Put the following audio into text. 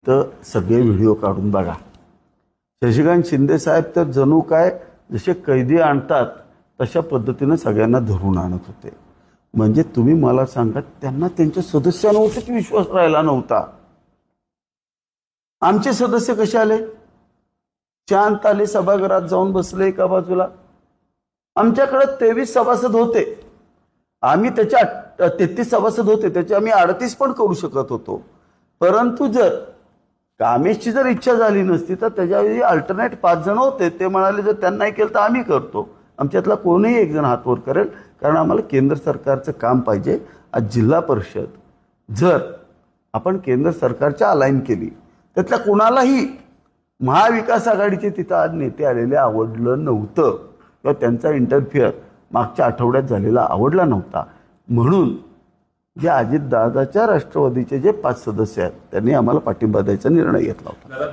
तर सगळे व्हिडिओ काढून बघा. शशिकांत शिंदे साहेब तर जणू काय जसे कैदी आणतात तशा पद्धतीनं सगळ्यांना धरून आणत होते. म्हणजे तुम्ही मला सांगा, त्यांना त्यांच्या सदस्यांवरच विश्वास राहिला नव्हता. आमचे सदस्य कसे आले? शांत आले, सभागृहात जाऊन बसले एका बाजूला. आमच्याकडे 23 सभासद होते, आम्ही त्याच्या 33 सभासद होते, त्याचे आम्ही 38 पण करू शकत होतो. परंतु जर कामेशची जर इच्छा झाली नसती तर त्याच्याऐवजी अल्टरनेट 5 जण होते. ते म्हणाले जर त्यांना नाही केलं तर आम्ही करतो. आमच्यातला कोणीही एक जण हात वर करेल, कारण आम्हाला केंद्र सरकारचं काम पाहिजे. आज जिल्हा परिषद जर आपण केंद्र सरकारच्या अलाइन केली, त्यातल्या कोणालाही महाविकास आघाडीचे तिथं आज नेते आलेले आवडलं नव्हतं, किंवा त्यांचा इंटरफिअर मागच्या आठवड्यात झालेला आवडला नव्हता. म्हणून जे अजितदादाच्या राष्ट्रवादीचे जे 5 सदस्य आहेत त्यांनी आम्हाला पाठिंबा द्यायचा निर्णय घेतला होता.